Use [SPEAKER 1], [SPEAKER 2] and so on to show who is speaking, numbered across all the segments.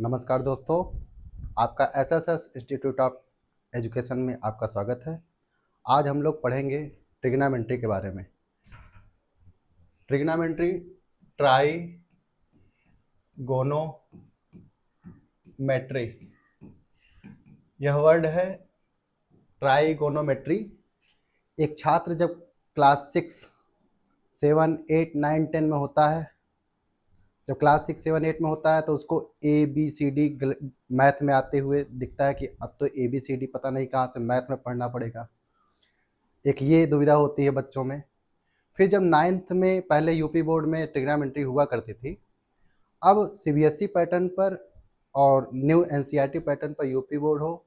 [SPEAKER 1] नमस्कार दोस्तों, आपका एसएसएस इंस्टीट्यूट ऑफ एजुकेशन में आपका स्वागत है। आज हम लोग पढ़ेंगे ट्रिग्नोमेट्री के बारे में। ट्रिग्नोमेट्री ट्राइगोनोमेट्री, यह वर्ड है ट्राइगोनोमेट्री। एक छात्र जब क्लास 6, 7, 8, 9, 10 में होता है, जब क्लास 6, 7, 8 में होता है तो उसको ABCD मैथ में आते हुए दिखता है कि अब तो ABCD पता नहीं कहाँ से मैथ में पढ़ना पड़ेगा। एक ये दुविधा होती है बच्चों में। फिर जब 9th में पहले यूपी बोर्ड में ट्रिग्नोमेट्री हुआ करती थी, अब CBSE पैटर्न पर और न्यू NCERT पैटर्न पर यूपी बोर्ड हो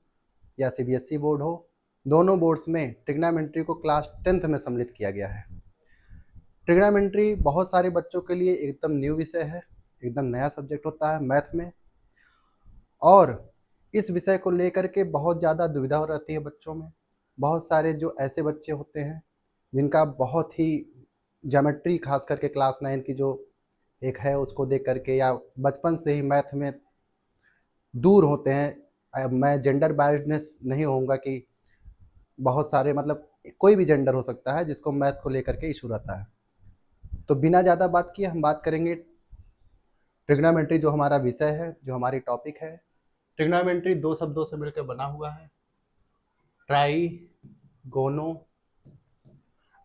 [SPEAKER 1] या CBSE बोर्ड हो, दोनों बोर्ड्स में ट्रिग्नोमेट्री को क्लास 10th में सम्मिलित किया गया है। ट्रिग्नोमेट्री बहुत सारे बच्चों के लिए एकदम न्यू विषय है, एकदम नया सब्जेक्ट होता है मैथ में, और इस विषय को लेकर के बहुत ज़्यादा दुविधा हो रहती है बच्चों में। बहुत सारे जो ऐसे बच्चे होते हैं जिनका बहुत ही ज्योमेट्री, खास करके क्लास 9 की जो एक है, उसको देख करके या बचपन से ही मैथ में दूर होते हैं। मैं जेंडर बायस्डनेस नहीं होऊंगा कि बहुत सारे, मतलब कोई भी जेंडर हो सकता है जिसको मैथ को लेकर के इशू रहता है। तो बिना ज़्यादा बात किए हम बात करेंगे ट्रिग्नोमेट्री, जो हमारा विषय है, जो हमारी टॉपिक है। ट्रिग्नोमेट्री दो शब्दों से मिलकर बना हुआ है, tri gono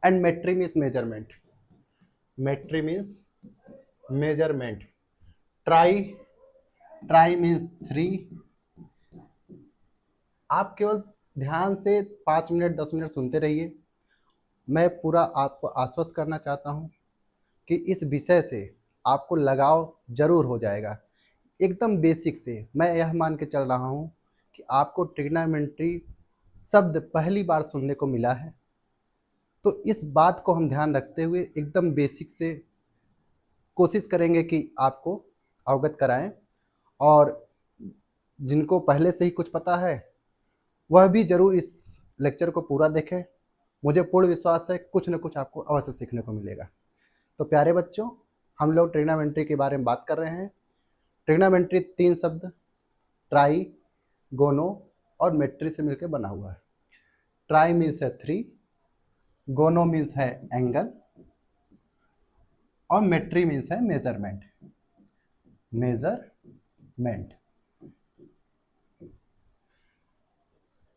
[SPEAKER 1] and metry means measurement. Metry means measurement. Tri, tri means 3। आप केवल ध्यान से 5 मिनट 10 मिनट सुनते रहिए। मैं पूरा आपको आश्वस्त करना चाहता हूँ कि इस विषय से आपको लगाव जरूर हो जाएगा। एकदम बेसिक से मैं यह मान के चल रहा हूँ कि आपको ट्रिग्नोमेट्री शब्द पहली बार सुनने को मिला है, तो इस बात को हम ध्यान रखते हुए एकदम बेसिक से कोशिश करेंगे कि आपको अवगत कराएं, और जिनको पहले से ही कुछ पता है वह भी ज़रूर इस लेक्चर को पूरा देखें। मुझे पूर्ण विश्वास है कुछ न कुछ आपको अवश्य सीखने को मिलेगा। तो प्यारे बच्चों, हम लोग ट्रिग्नोमेट्री के बारे में बात कर रहे हैं। ट्रिग्नोमेट्री 3 शब्द ट्राई, गोनो और मेट्री से मिलकर बना हुआ है। ट्राई मीन्स है 3, गोनो मीन्स है एंगल, और मेट्री मीन्स है मेजरमेंट। मेजरमेंट।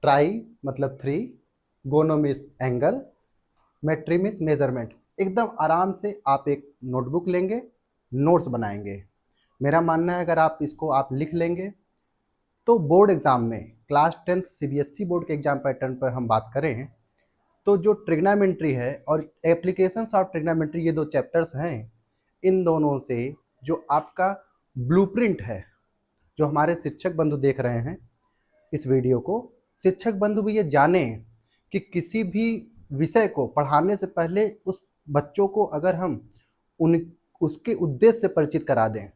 [SPEAKER 1] ट्राई मतलब 3, गोनो मीन्स एंगल, मेट्री मीन्स मेजरमेंट। एकदम आराम से आप एक नोटबुक लेंगे, नोट्स बनाएंगे। मेरा मानना है अगर आप इसको आप लिख लेंगे तो बोर्ड एग्जाम में, क्लास 10th CBSE बोर्ड के एग्जाम पैटर्न पर हम बात करें तो जो ट्रिग्नोमेट्री है और एप्लीकेशंस ऑफ ट्रिग्नोमेट्री, ये 2 चैप्टर्स हैं, इन दोनों से जो आपका ब्लूप्रिंट है, जो हमारे शिक्षक बंधु देख रहे हैं इस वीडियो को, शिक्षक बंधु भी ये जाने कि किसी भी विषय को पढ़ाने से पहले उस बच्चों को अगर हम उसके उद्देश्य से परिचित करा दें।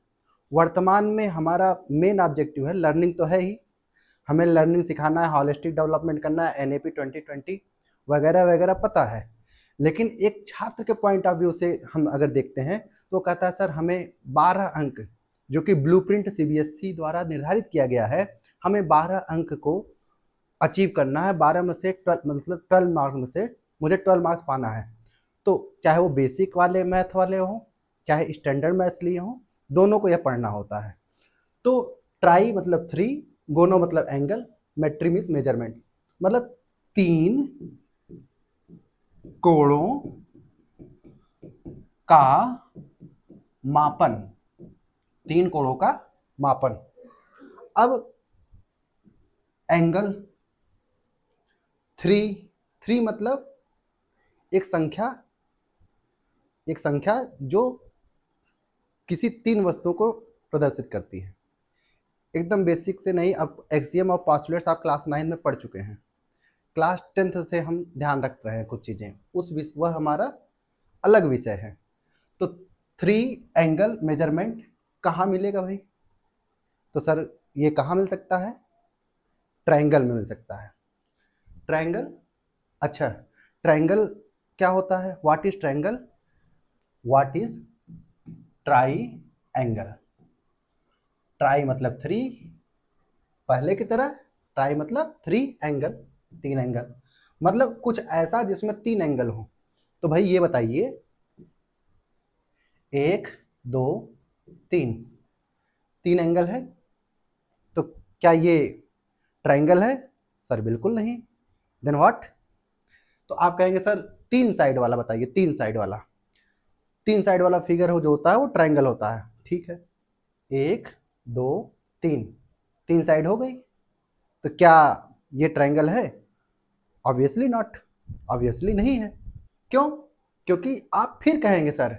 [SPEAKER 1] वर्तमान में हमारा मेन ऑब्जेक्टिव है लर्निंग, तो है ही, हमें लर्निंग सिखाना है, हॉलिस्टिक डेवलपमेंट करना है, NAP 2020 वगैरह वगैरह पता है। लेकिन एक छात्र के पॉइंट ऑफ व्यू से हम अगर देखते हैं तो कहता है सर हमें 12 अंक, जो कि ब्लूप्रिंट CBSE द्वारा निर्धारित किया गया है, हमें 12 अंक को अचीव करना है। 12 में से 12, मतलब 12 मार्क्स में से मुझे 12 मार्क्स पाना है। तो चाहे वो बेसिक वाले मैथ वाले हों, चाहे स्टैंडर्ड मैथ्स लिए हों, दोनों को यह पढ़ना होता है। तो ट्राई मतलब 3, गोनो मतलब एंगल, मेट्री मीन्स मेजरमेंट, मतलब 3 कोणों का मापन। 3 कोणों का मापन। अब एंगल 3 मतलब एक संख्या, एक संख्या जो किसी 3 वस्तुओं को प्रदर्शित करती है। एकदम बेसिक से नहीं, अब एक्सियम और पोस्टुलेट्स आप क्लास 9 में पढ़ चुके हैं। क्लास 10th से हम ध्यान रख रहे हैं कुछ चीज़ें, वह हमारा अलग विषय है। तो 3 एंगल मेजरमेंट कहाँ मिलेगा भाई? तो सर ये कहाँ मिल सकता है? ट्रायंगल में मिल सकता है। ट्रायंगल, अच्छा ट्रायंगल क्या होता है? What is triangle? What is try angle? Try मतलब थ्री, पहले की तरह ट्राई मतलब थ्री एंगल, तीन एंगल, मतलब कुछ ऐसा जिसमें तीन एंगल हो। तो भाई ये बताइए, एक दो तीन, तीन एंगल है, तो क्या ये ट्रायंगल है? सर बिल्कुल नहीं। Then what? तो आप कहेंगे सर तीन साइड वाला बताइए, तीन साइड वाला, तीन साइड वाला फिगर हो जो होता है वो ट्रायंगल होता है। ठीक है, एक दो तीन, तीन साइड हो गई, तो क्या ये ट्रायंगल है? ऑब्वियसली नॉट, ऑब्वियसली नहीं है। क्यों? क्योंकि आप फिर कहेंगे सर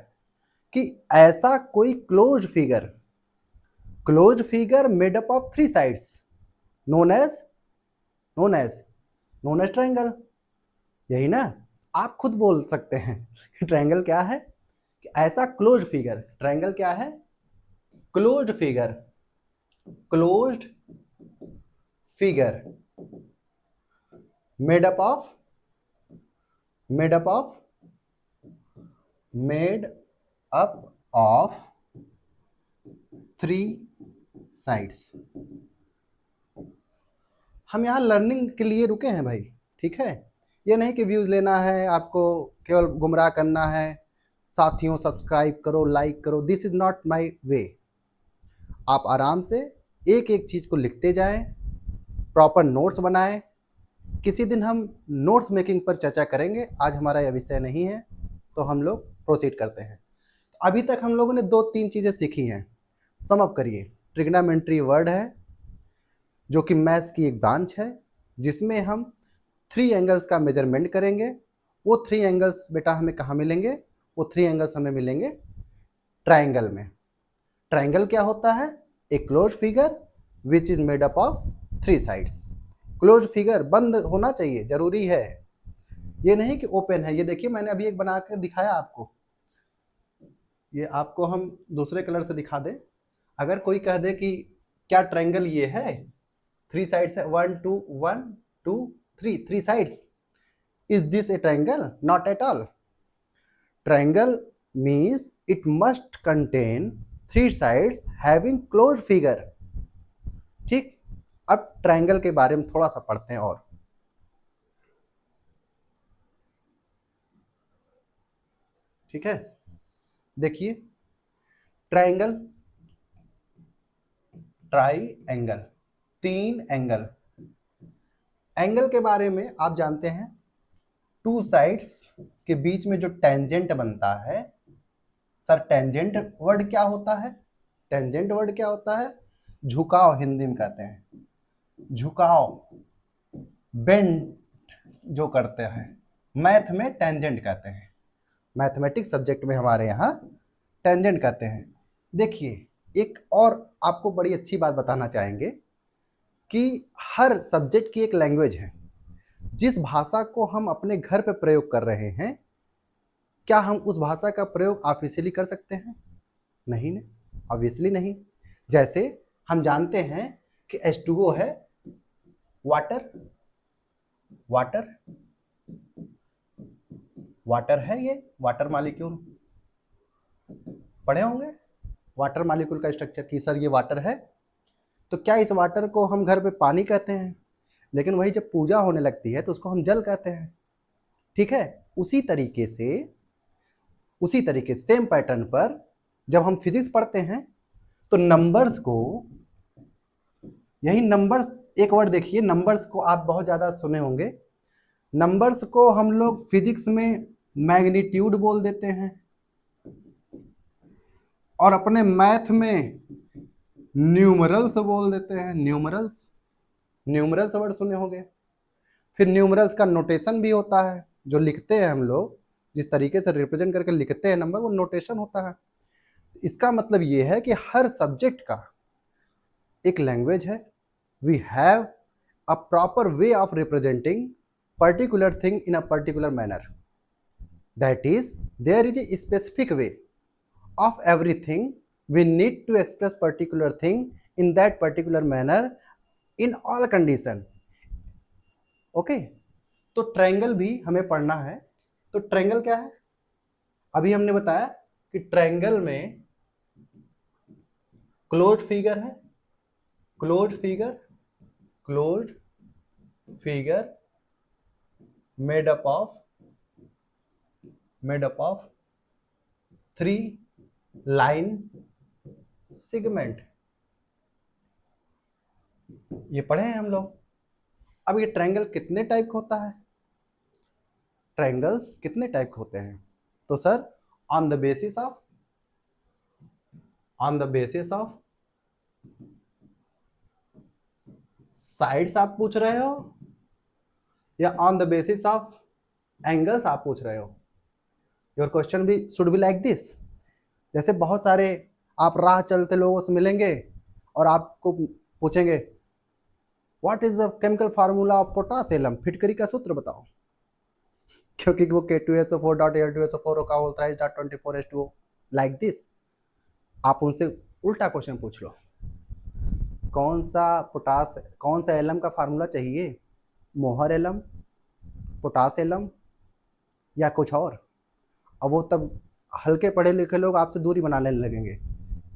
[SPEAKER 1] कि ऐसा कोई close figure made up of three sides known as known as known as triangle, यही ना? आप खुद बोल सकते हैं कि ट्रायंगल क्या है, कि ऐसा क्लोज फिगर, ट्रायंगल क्या है? Closed figure, closed figure made up of made up of made up of three sides. हम यहाँ लर्निंग के लिए रुके हैं भाई, ठीक है? ये नहीं कि व्यूज लेना है, आपको केवल गुमराह करना है, साथियों सब्सक्राइब करो, लाइक करो, this is not my way. आप आराम से एक एक चीज़ को लिखते जाएं, प्रॉपर नोट्स बनाएं। किसी दिन हम नोट्स मेकिंग पर चर्चा करेंगे, आज हमारा यह विषय नहीं है, तो हम लोग प्रोसीड करते हैं। अभी तक हम लोगों ने दो तीन चीज़ें सीखी हैं, सम अप करिए। ट्रिग्नोमेट्री वर्ड है जो कि मैथ्स की एक ब्रांच है, जिसमें हम थ्री एंगल्स का मेजरमेंट करेंगे। वो थ्री एंगल्स बेटा हमें कहाँ मिलेंगे? वो थ्री एंगल्स हमें मिलेंगे ट्रायंगल में। ट्रायंगल क्या होता है? A closed figure which is made up of three sides. Closed figure बंद होना चाहिए, जरूरी है, ये नहीं कि ओपन है। ये देखिए मैंने अभी एक बना कर दिखाया आपको, ये आपको हम दूसरे कलर से दिखा दें। अगर कोई कह दे कि क्या ट्रायंगल ये है, थ्री साइड्स है, one two three, three sides, is this A triangle? Not at all. Triangle means it must contain three sides having close figure. ठीक, अब ट्रायंगल के बारे में थोड़ा सा पढ़ते हैं और। ठीक है, देखिए ट्रायंगल, ट्राई एंगल, तीन एंगल। एंगल के बारे में आप जानते हैं, टू साइड्स के बीच में जो टेंजेंट बनता है। सर टेंजेंट वर्ड क्या होता है? टेंजेंट वर्ड क्या होता है? झुकाव हिंदी में कहते हैं, झुकाव, बेंड जो करते हैं, मैथ में टेंजेंट कहते हैं, मैथमेटिक्स सब्जेक्ट में हमारे यहाँ टेंजेंट कहते हैं। देखिए एक और आपको बड़ी अच्छी बात बताना चाहेंगे कि हर सब्जेक्ट की एक लैंग्वेज है। जिस भाषा को हम अपने घर पे प्रयोग कर रहे हैं, क्या हम उस भाषा का प्रयोग ऑफिशियली कर सकते हैं? नहीं ना, ऑब्वियसली नहीं। जैसे हम जानते हैं कि H2O है वाटर, वाटर, वाटर है, ये वाटर मॉलिक्यूल पढ़े होंगे, वाटर मॉलिक्यूल का स्ट्रक्चर की सर ये वाटर है। तो क्या इस वाटर को हम घर पे पानी कहते हैं? लेकिन वही जब पूजा होने लगती है तो उसको हम जल कहते हैं। ठीक है, उसी तरीके सेम पैटर्न पर जब हम फिजिक्स पढ़ते हैं तो नंबर्स को, यही नंबर्स, एक वर्ड देखिए, नंबर्स को आप बहुत ज़्यादा सुने होंगे, नंबर्स को हम लोग फिजिक्स में मैग्नीट्यूड बोल देते हैं, और अपने मैथ में न्यूमरल्स बोल देते हैं, न्यूमरल्स, न्यूमरल्स वर्ड सुने होंगे। फिर न्यूमरल्स का नोटेशन भी होता है, जो लिखते हैं हम लोग, जिस तरीके से रिप्रेजेंट करके लिखते हैं नंबर, वो नोटेशन होता है। इसका मतलब ये है कि हर सब्जेक्ट का एक लैंग्वेज है। We have a proper way of representing particular thing in a particular manner, that is there is a specific way of everything we need to express particular thing in that particular manner in all condition. Okay, तो triangle भी हमें पढ़ना है। तो triangle क्या है? अभी हमने बताया कि ट्रायंगल में क्लोज्ड फिगर है, closed figure made up of 3 line segment. ये पढ़े हैं हम लोग। अब ये ट्रायंगल कितने टाइप का होता है? ट्रायंगल्स कितने टाइप के होते हैं? तो sir on the basis of sides आप पूछ रहे हो या on the basis of angles आप पूछ रहे हो? योर क्वेश्चन भी शुड बी लाइक दिस। जैसे बहुत सारे आप राह चलते लोगों से मिलेंगे और आपको पूछेंगे what is the chemical formula of potassium, फिटकरी का सूत्र बताओ, क्योंकि वो K2SO4.Al2SO4 का whole thrice dot 24H2O like this. आप उनसे उल्टा क्वेश्चन पूछ लो, कौन सा एलम का फार्मूला चाहिए, मोहर एलम, पोटास एलम या कुछ और? अब वो तब हल्के पढ़े लिखे लोग आपसे दूरी बनाने लगेंगे,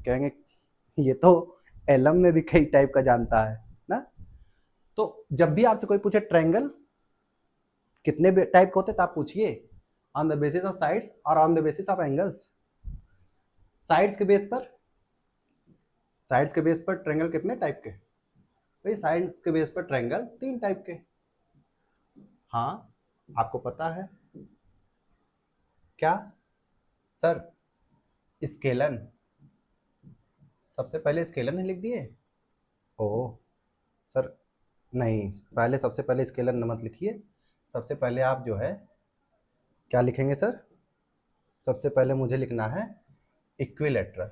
[SPEAKER 1] कहेंगे ये तो एलम में भी कई टाइप का जानता है ना। तो जब भी आपसे कोई पूछे ट्रायंगल कितने टाइप के होते, तो आप पूछिए on the basis of sides और on the basis of angles. Sides के बेस पर ट्रायंगल कितने टाइप के? भाई साइड्स के बेस पर ट्रायंगल 3 टाइप के। हाँ, आपको पता है क्या सर? स्केलन, सबसे पहले स्केलन ही लिख दिए? ओह सर नहीं, सबसे पहले स्केलन मत लिखिए। सबसे पहले आप जो है क्या लिखेंगे सर? सबसे पहले मुझे लिखना है इक्विलैटरल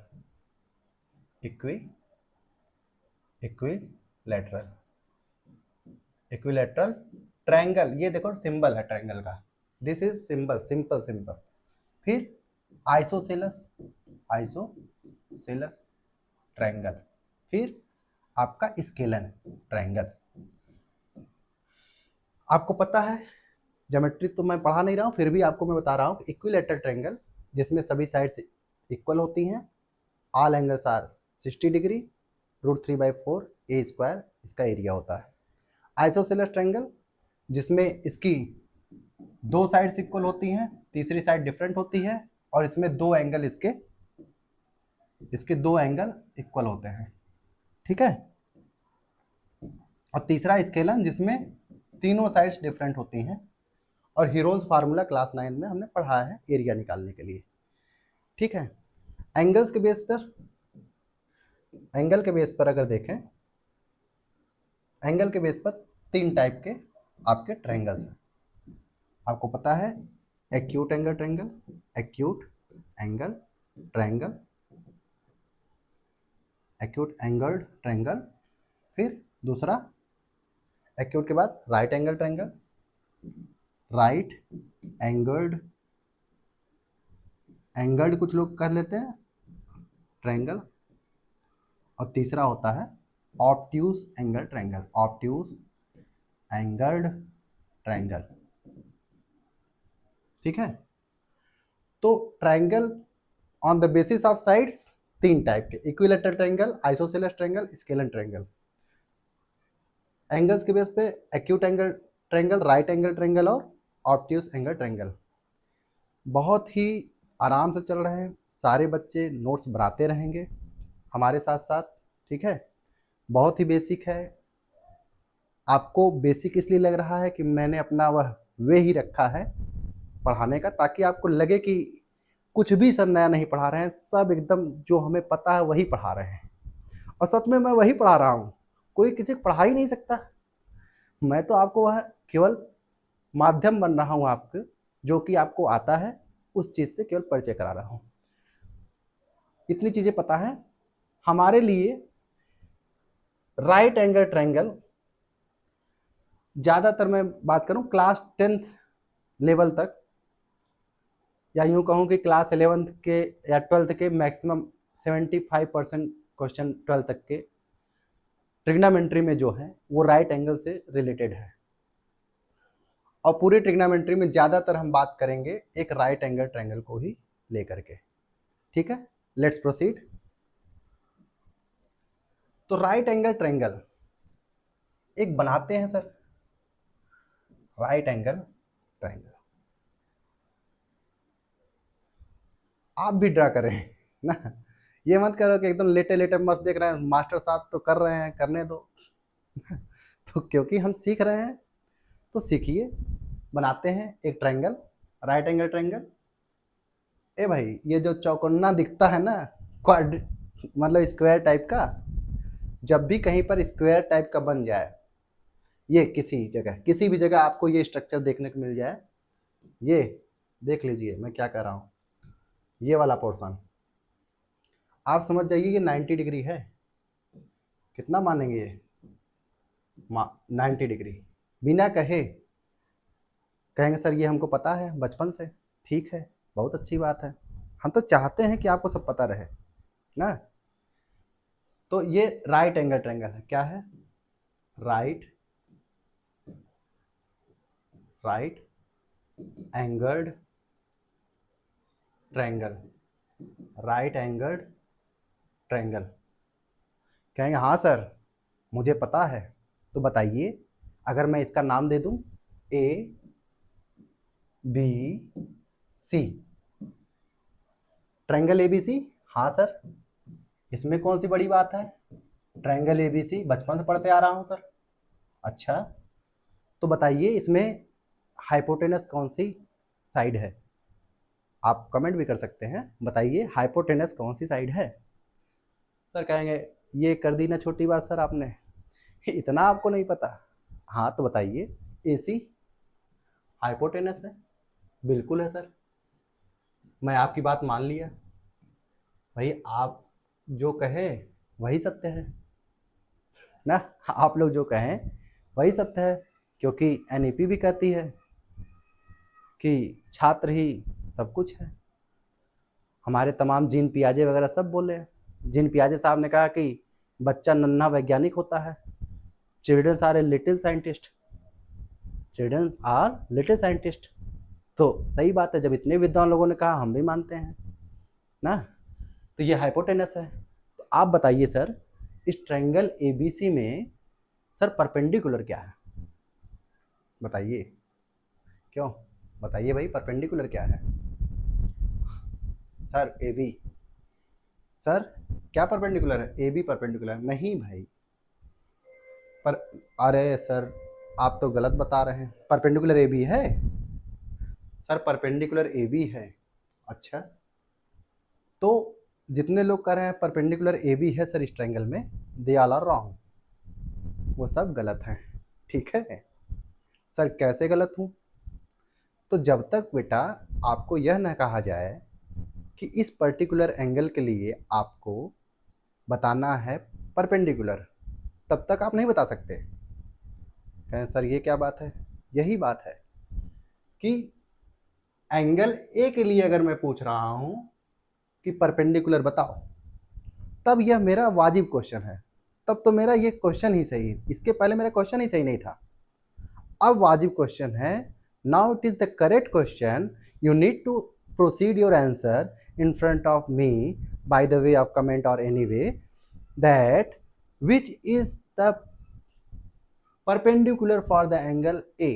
[SPEAKER 1] ट्रायंगल। ये देखो सिंबल है ट्रायंगल का, दिस इज सिंपल। फिर आइसोसेलस ट्रायंगल, फिर आपका स्केलन ट्रायंगल। आपको पता है ज्योमेट्री तो मैं पढ़ा नहीं रहा हूँ, फिर भी आपको मैं बता रहा हूँ इक्विलैटरल ट्रायंगल जिसमें सभी साइड्स इक्वल होती हैं, all angles are 60 degree, √3/4 a square इसका एरिया होता है। आइसोसेलस ट्रायंगल जिसमें इसकी 2 साइड्स इक्वल होती हैं, तीसरी साइड डिफरेंट होती है और इसमें 2 एंगल इसके 2 एंगल इक्वल होते हैं, ठीक है। और तीसरा स्केलन जिसमें तीनों साइड्स डिफरेंट होती हैं और हीरोज फार्मूला क्लास 9 में हमने पढ़ा है एरिया निकालने के लिए, ठीक है। एंगल के बेस पर अगर देखें, एंगल के बेस पर 3 टाइप के आपके ट्रायंगल्स हैं। आपको पता है एक्यूट एंगल ट्रायंगल, फिर दूसरा एक्यूट के बाद राइट एंगल्ड कुछ लोग कर लेते हैं ट्रायंगल, और तीसरा होता है ऑब्ट्यूज एंगल्ड ट्रायंगल, ठीक है। तो triangle on the basis of sides 3 type के, equilateral triangle, isosceles triangle, scalene triangle. Angles के बेस पे acute angle triangle, right angle triangle और ऑब्ट्यूज एंगल ट्रायंगल। बहुत ही आराम से चल रहे हैं, सारे बच्चे नोट्स बनाते रहेंगे हमारे साथ साथ, ठीक है। बहुत ही बेसिक है, आपको बेसिक इसलिए लग रहा है कि मैंने अपना वह वे ही रखा है पढ़ाने का, ताकि आपको लगे कि कुछ भी सर नया नहीं पढ़ा रहे हैं, सब एकदम जो हमें पता है वही पढ़ा रहे हैं। और सच में मैं वही पढ़ा रहा हूँ, कोई किसी को पढ़ा ही नहीं सकता। मैं तो आपको वह केवल माध्यम बन रहा हूँ आपके, जो कि आपको आता है उस चीज़ से केवल परिचय करा रहा हूँ। इतनी चीज़ें पता है हमारे लिए। राइट एंगल ट्रायंगल ज़्यादातर मैं बात करूँ क्लास 10th लेवल तक, या यूँ कहूँ कि क्लास 11th के या 12th के मैक्सिमम 75% क्वेश्चन 12 तक के ट्रिग्नोमेट्री में जो है वो राइट एंगल से रिलेटेड है। और पूरी ट्रिग्नोमेट्री में ज़्यादातर हम बात करेंगे एक राइट एंगल ट्रायंगल को ही लेकर के, ठीक है। Let's proceed. तो राइट एंगल ट्रायंगल एक बनाते हैं सर, राइट एंगल ट्रायंगल। आप भी ड्रा करें ना, ये मत करो कि एकदम लेटे लेटे मस्त देख रहे हैं, मास्टर साहब तो कर रहे हैं, करने दो तो क्योंकि हम सीख रहे हैं तो सीखिए। बनाते हैं एक ट्रायंगल, राइट एंगल ट्रायंगल। ए भाई, ये जो चौकोना दिखता है ना, क्वाड मतलब स्क्वायर टाइप का, जब भी कहीं पर स्क्वायर टाइप का बन जाए, ये किसी जगह, किसी भी जगह आपको ये स्ट्रक्चर देखने को मिल जाए, ये देख लीजिए मैं क्या कर रहा हूँ, ये वाला पोर्शन आप समझ जाइए कि 90 डिग्री है। कितना मानेंगे ये? 90 डिग्री। बिना कहे कहेंगे सर ये हमको पता है बचपन से। ठीक है, बहुत अच्छी बात है, हम तो चाहते हैं कि आपको सब पता रहे ना। तो ये राइट एंगल ट्रायंगल है, क्या है? Right angled triangle, right angled triangle. कहेंगे हाँ सर मुझे पता है, तो बताइए अगर मैं इसका नाम दे दूं A B C, triangle ABC. हाँ सर, इसमें कौन सी बड़ी बात है? ट्रायंगल एबीसी बचपन से पढ़ते आ रहा हूं सर। अच्छा, तो बताइए इसमें हाइपोटेनस कौन सी साइड है? आप कमेंट भी कर सकते हैं, बताइए हाइपोटेनस कौन सी साइड है। सर कहेंगे ये कर दी ना छोटी बात सर आपने, इतना आपको नहीं पता। हाँ तो बताइए, एसी हाइपोटेनस है। बिल्कुल है सर, मैं आपकी बात मान लिया भाई, आप जो कहें वही सत्य है ना, आप लोग जो कहें वही सत्य है, क्योंकि एनईपी भी कहती है कि छात्र ही सब कुछ है। हमारे तमाम जीन पियाजे वगैरह सब बोले, जीन पियाजे साहब ने कहा कि बच्चा नन्हा वैज्ञानिक होता है, childrens are a little scientist, childrens are little scientist. तो सही बात है, जब इतने विद्वान लोगों ने कहा हम भी मानते हैं ना। तो ये हाइपोटेनस है। तो आप बताइए सर, इस ट्रायंगल एबीसी में सर परपेंडिकुलर क्या है? बताइए, क्यों बताइए भाई, परपेंडिकुलर क्या है? सर ए बी, सर क्या परपेंडिकुलर है? ए बी परपेंडिकुलर नहीं भाई, पर अरे सर आप तो गलत बता रहे हैं, परपेंडिकुलर ए बी है सर, परपेंडिकुलर ए बी है। अच्छा, तो जितने लोग कह रहे हैं परपेंडिकुलर ए बी है सर इस ट्रायंगल में, दे आर रॉन्ग, वो सब गलत हैं। ठीक है सर, कैसे गलत हूँ? तो जब तक बेटा आपको यह ना कहा जाए कि इस पर्टिकुलर एंगल के लिए आपको बताना है परपेंडिकुलर, तब तक आप नहीं बता सकते। कहें सर ये क्या बात है? यही बात है कि एंगल ए के लिए अगर मैं पूछ रहा हूं कि परपेंडिकुलर बताओ, तब यह मेरा वाजिब क्वेश्चन है, तब तो मेरा ये क्वेश्चन ही सही है, इसके पहले मेरा क्वेश्चन ही सही नहीं था। अब वाजिब क्वेश्चन है, now it is the correct question, you need to proceed your answer in front of me by the way of comment or any way, that which is the perpendicular for the angle A.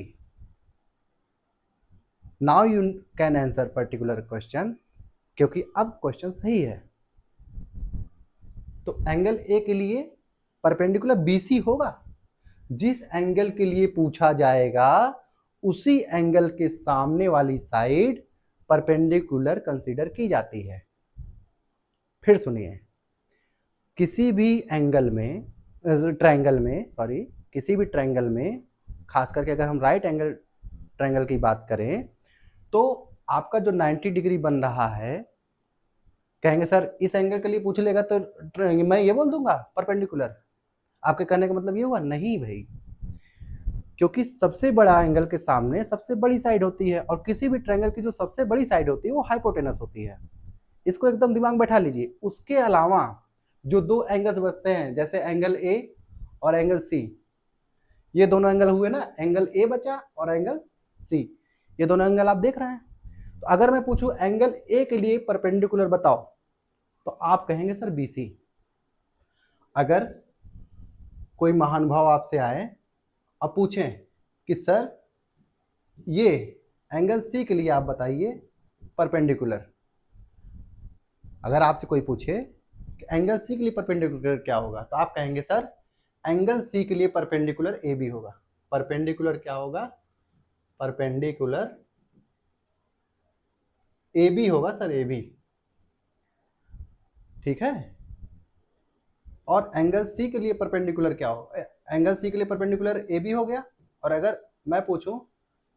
[SPEAKER 1] Now you can answer particular question, क्योंकि अब question सही है। तो angle A के लिए perpendicular BC होगा, जिस angle के लिए पूछा जाएगा उसी एंगल के सामने वाली साइड परपेंडिकुलर कंसीडर की जाती है। फिर सुनिए, किसी भी एंगल में, ट्रायंगल में, सॉरी, किसी भी ट्रायंगल में, खास करके अगर हम राइट एंगल ट्रायंगल की बात करें, तो आपका जो 90 डिग्री बन रहा है, कहेंगे सर इस एंगल के लिए पूछ लेगा तो मैं ये बोल दूंगा परपेंडिकुलर, आपके कहने का मतलब ये हुआ? नहीं भाई, क्योंकि सबसे बड़ा एंगल के सामने सबसे बड़ी साइड होती है, और किसी भी ट्रायंगल की जो सबसे बड़ी साइड होती है वो हाइपोटेनस होती है। इसको एकदम दिमाग में बैठा लीजिए। उसके अलावा जो दो एंगल्स बचते हैं, जैसे एंगल ए और एंगल सी, ये दोनों एंगल हुए ना, एंगल ए बचा और एंगल सी, ये दोनों एंगल आप देख रहे हैं। तो अगर मैं पूछूं एंगल ए के लिए परपेंडिकुलर बताओ, तो आप कहेंगे सर बीसी। अगर कोई महानुभाव आपसे आए और पूछें कि सर ये एंगल सी के लिए आप बताइए परपेंडिकुलर, अगर आपसे कोई पूछे कि एंगल सी के लिए परपेंडिकुलर क्या होगा, तो आप कहेंगे सर एंगल सी के लिए परपेंडिकुलर ए बी होगा। परपेंडिकुलर क्या होगा? परपेंडिकुलर ए बी होगा सर, ए बी, ठीक है। और एंगल सी के लिए परपेंडिकुलर क्या होगा? एंगल सी के लिए परपेंडिकुलर ए बी हो गया। और अगर मैं पूछूं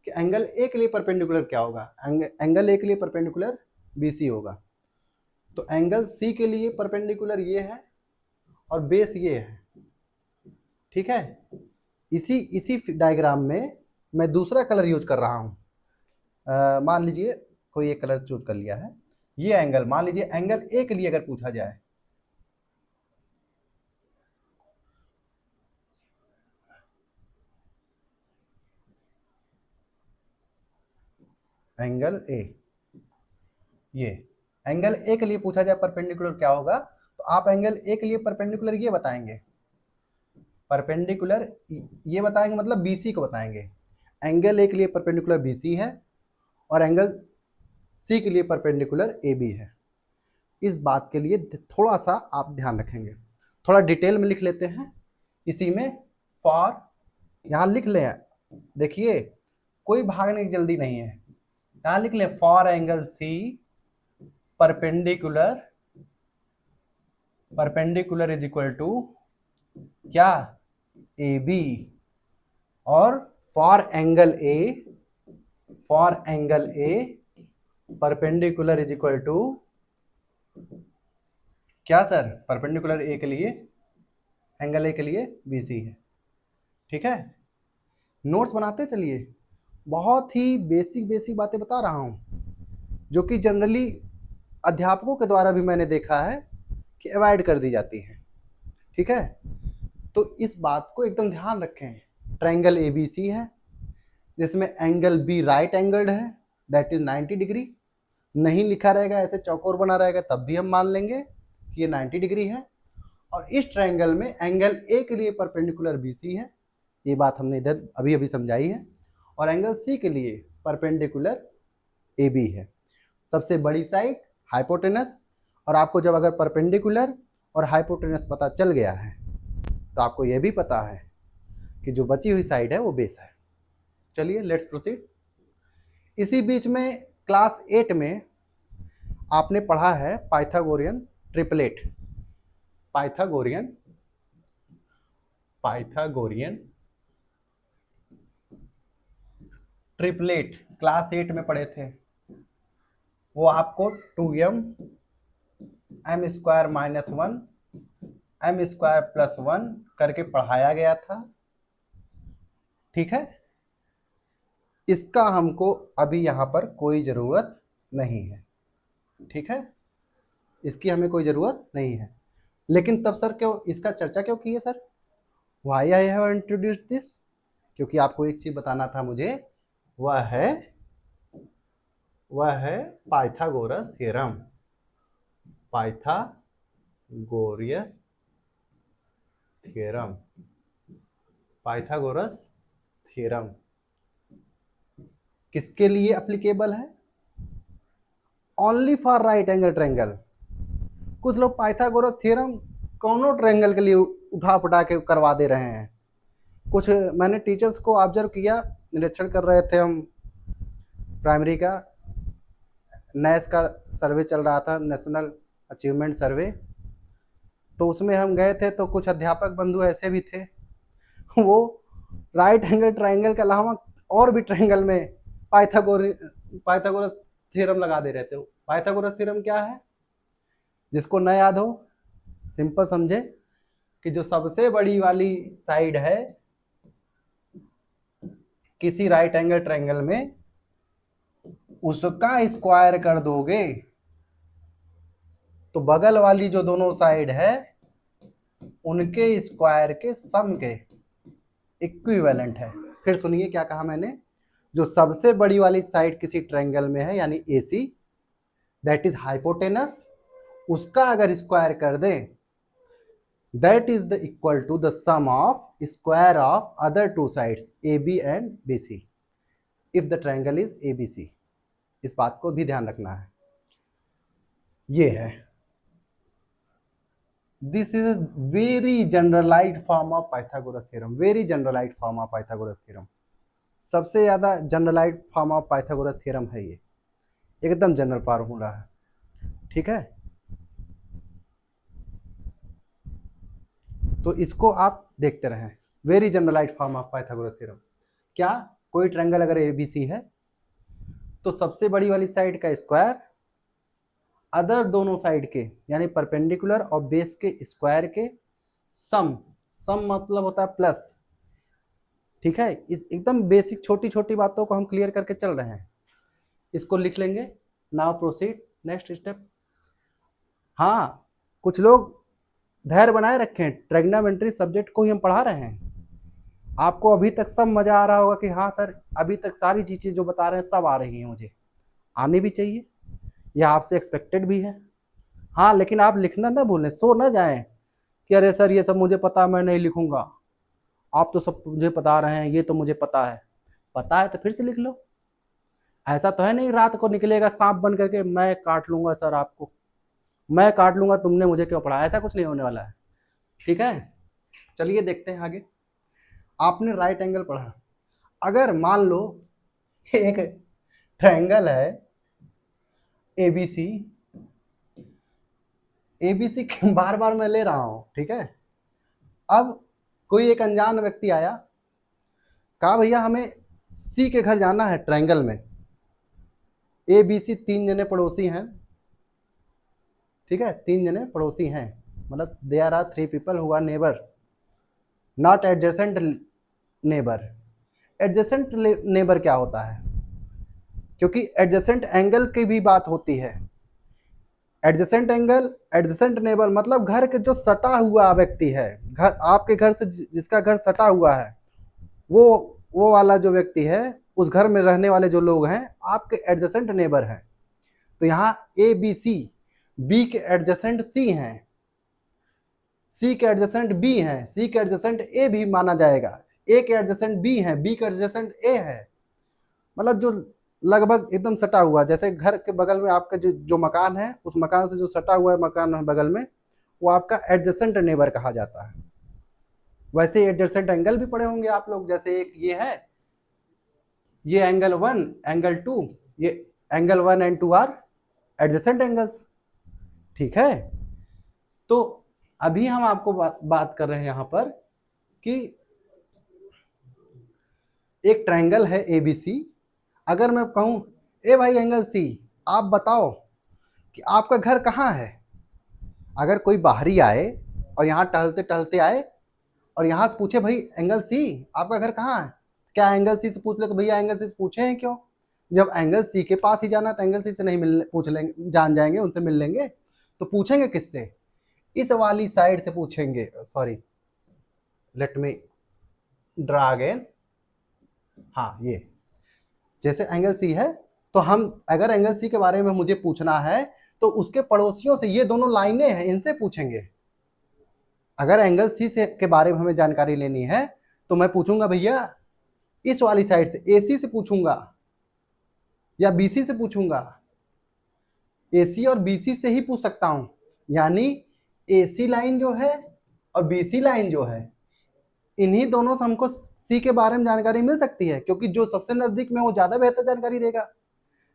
[SPEAKER 1] कि एंगल ए के लिए परपेंडिकुलर क्या होगा, एंगल ए के लिए परपेंडिकुलर बी सी होगा। तो एंगल सी के लिए परपेंडिकुलर ये है और बेस ये है, ठीक है। इसी डायग्राम में मैं दूसरा कलर यूज कर रहा हूँ। मान लीजिए कोई एक कलर चूज कर लिया है। ये एंगल, मान लीजिए एंगल ए के लिए अगर पूछा जाए, एंगल ए, ये एंगल ए के लिए पूछा जाए परपेंडिकुलर क्या होगा, तो आप एंगल ए के लिए परपेंडिकुलर ये बताएंगे, परपेंडिकुलर ये बताएंगे, मतलब बीसी को बताएंगे। एंगल ए के लिए परपेंडिकुलर बीसी है और एंगल सी के लिए परपेंडिकुलर ए बी है। इस बात के लिए थोड़ा सा आप ध्यान रखेंगे, थोड़ा डिटेल में लिख लेते हैं इसी में। फॉर, यहाँ लिख लें, देखिए कोई भागने की जल्दी नहीं है, यहाँ लिख लें for angle C perpendicular is equal to क्या? A B. और for angle A perpendicular is equal to क्या सर? परपेंडिकुलर ए के लिए, एंगल ए के लिए बी सी है, ठीक है। नोट्स बनाते चलिए, बहुत ही बेसिक बातें बता रहा हूँ जो कि जनरली अध्यापकों के द्वारा भी मैंने देखा है कि अवॉइड कर दी जाती है, ठीक है। तो इस बात को एकदम ध्यान रखें। ट्रायंगल ए बी सी है जिसमें एंगल बी राइट एंगल्ड है, दैट इज 90 डिग्री। नहीं लिखा रहेगा, ऐसे चौकोर बना रहेगा, तब भी हम मान लेंगे कि ये 90 डिग्री है। और इस ट्रायंगल में एंगल ए के लिए परपेंडिकुलर बी सी है, ये बात हमने इधर अभी अभी समझाई है। और एंगल सी के लिए परपेंडिकुलर ए बी है, सबसे बड़ी साइड हाइपोटेनस। और आपको जब अगर परपेंडिकुलर और हाइपोटेनस पता चल गया है तो आपको यह भी पता है कि जो बची हुई साइड है वो बेस है। चलिए लेट्स प्रोसीड। इसी बीच में क्लास 8 में आपने पढ़ा है Pythagorean triplet, Pythagorean triplet class 8 में पढ़े थे। वो आपको 2m m square minus 1 m square plus 1 करके पढ़ाया गया था, ठीक है। इसका हमको अभी यहाँ पर कोई ज़रूरत नहीं है, ठीक है, इसकी हमें कोई ज़रूरत नहीं है। लेकिन तब सर क्यों इसका चर्चा क्यों की है sir? Why I have introduced this, क्योंकि आपको एक चीज़ बताना था मुझे, वह है पाइथागोरस थ्योरम, पाइथागोरस थ्योरम किसके लिए एप्लीकेबल है? Only for right angle triangle. कुछ लोग पाइथागोरस थ्योरम कौनों ट्रायंगल के लिए उठा पटा के करवा दे रहे हैं। कुछ मैंने टीचर्स को ऑब्जर्व किया, निरीक्षण कर रहे थे हम, प्राइमरी का नेस का सर्वे चल रहा था, नेशनल अचीवमेंट सर्वे, तो उसमें हम गए थे। तो कुछ अध्यापक बंधु ऐसे भी थे, वो राइट एंगल ट्रायंगल के अलावा और भी ट्रायंगल में पाइथागोरस थ्योरम लगा दे रहे थे। पाइथागोरस थ्योरम क्या है? जिसको न याद हो, सिंपल समझे कि जो सबसे बड़ी वाली साइड है किसी राइट एंगल ट्रायंगल में, उसका स्क्वायर कर दोगे तो बगल वाली जो दोनों साइड है उनके स्क्वायर के सम के इक्विवेलेंट है। फिर सुनिए क्या कहा मैंने, जो सबसे बड़ी वाली साइड किसी ट्रायंगल में है यानी AC, दैट इज हाइपोटेनस, उसका अगर स्क्वायर कर दें, that is the equal to the sum of square of other two sides A B and B C if the triangle is A B C. इस बात को भी ध्यान रखना है। ये है, this is very generalized form of Pythagoras theorem, very generalized form of Pythagoras theorem. सबसे ज़्यादा generalized form of Pythagoras theorem है ये, एकदम जनरल फार्मूला है, ठीक है। तो इसको आप देखते रहें, very generalized form of Pythagoras theorem. क्या कोई ट्रायंगल अगर ए बी सी है तो सबसे बड़ी वाली साइड का स्क्वायर अदर दोनों साइड के यानी परपेंडिकुलर और बेस के स्क्वायर के सम, सम मतलब होता है प्लस, ठीक है। इस एकदम बेसिक छोटी छोटी बातों को हम क्लियर करके चल रहे हैं, इसको लिख लेंगे। Now proceed next step. हाँ, कुछ लोग धैर्य बनाए रखें, ट्रिग्नोमेट्री सब्जेक्ट को ही हम पढ़ा रहे हैं। आपको अभी तक सब मजा आ रहा होगा कि हाँ सर अभी तक सारी चीजें जो बता रहे हैं सब आ रही हैं, मुझे आनी भी चाहिए, यह आपसे एक्सपेक्टेड भी है। हाँ, लेकिन आप लिखना ना भूलें, सो ना जाएं कि अरे सर ये सब मुझे पता है मैं नहीं लिखूंगा, आप तो सब मुझे बता रहे हैं, ये तो मुझे पता है तो फिर से लिख लो। ऐसा तो है नहीं रात को निकलेगा सांप बन करके मैं काट लूंगा सर आपको, मैं काट लूंगा तुमने मुझे क्यों पढ़ा, ऐसा कुछ नहीं होने वाला है, ठीक है। चलिए देखते हैं आगे। आपने राइट एंगल पढ़ा, अगर मान लो एक ट्रायंगल है एबीसी, एबीसी बार बार मैं ले रहा हूं, ठीक है। अब कोई एक अनजान व्यक्ति आया, कहा भैया हमें सी के घर जाना है ट्रायंगल में, ए बी सी तीन जने पड़ोसी हैं, ठीक है, तीन जने पड़ोसी हैं, मतलब there are three people who are neighbour not adjacent neighbour. Adjacent neighbour क्या होता है, क्योंकि एडजेसेंट एंगल की भी बात होती है। एडजेसेंट एंगल, एडजेसेंट नेबर मतलब घर के जो सटा हुआ व्यक्ति है, घर आपके घर से जिसका घर सटा हुआ है, वो वाला जो व्यक्ति है, उस घर में रहने वाले जो लोग हैं आपके एडजेसेंट नेबर हैं। तो यहाँ ए बी सी, बी के एडजेसेंट सी हैं, सी के एडजेसेंट बी हैं, सी के एडजेसेंट ए भी माना जाएगा, ए के एडजेसेंट बी है, बी के एडजेसेंट ए है, मतलब जो लगभग एकदम सटा हुआ, जैसे घर के बगल में आपका जो मकान है, उस मकान से जो सटा हुआ है मकान है बगल में, वो आपका एडजेसेंट नेबर कहा जाता है। वैसे एडजेसेंट एंगल भी पढ़े होंगे आप लोग, जैसे एक ये है, ये एंगल 1 एंगल 2, ये angle 1 and 2 are adjacent angles, ठीक है। तो अभी हम आपको बात कर रहे हैं यहाँ पर कि एक ट्रायंगल है एबीसी, अगर मैं कहूँ ए भाई एंगल सी आप बताओ कि आपका घर कहाँ है, अगर कोई बाहरी आए और यहाँ टहलते टहलते आए और यहाँ से पूछे भाई एंगल सी आपका घर कहाँ है, क्या एंगल सी से पूछ ले तो भैया एंगल सी से पूछे हैं क्यों, जब एंगल सी के पास ही जाना तो एंगल सी से नहीं मिल पूछ लेंगे, जान जाएंगे, उनसे मिल लेंगे, तो पूछेंगे किससे, इस वाली साइड से पूछेंगे। Sorry let me draw again. हाँ, ये जैसे एंगल सी है तो हम अगर एंगल सी के बारे में मुझे पूछना है तो उसके पड़ोसियों से, ये दोनों लाइनें हैं इनसे पूछेंगे। अगर एंगल सी से के बारे में हमें जानकारी लेनी है तो मैं पूछूंगा भैया इस वाली साइड से, एसी से पूछूंगा या बीसी से पूछूंगा, एसी और बीसी से ही पूछ सकता हूं, यानी एसी लाइन जो है और बीसी लाइन जो है, इन्हीं दोनों से हमको सी के बारे में जानकारी मिल सकती है, क्योंकि जो सबसे नजदीक में वो ज्यादा बेहतर जानकारी देगा।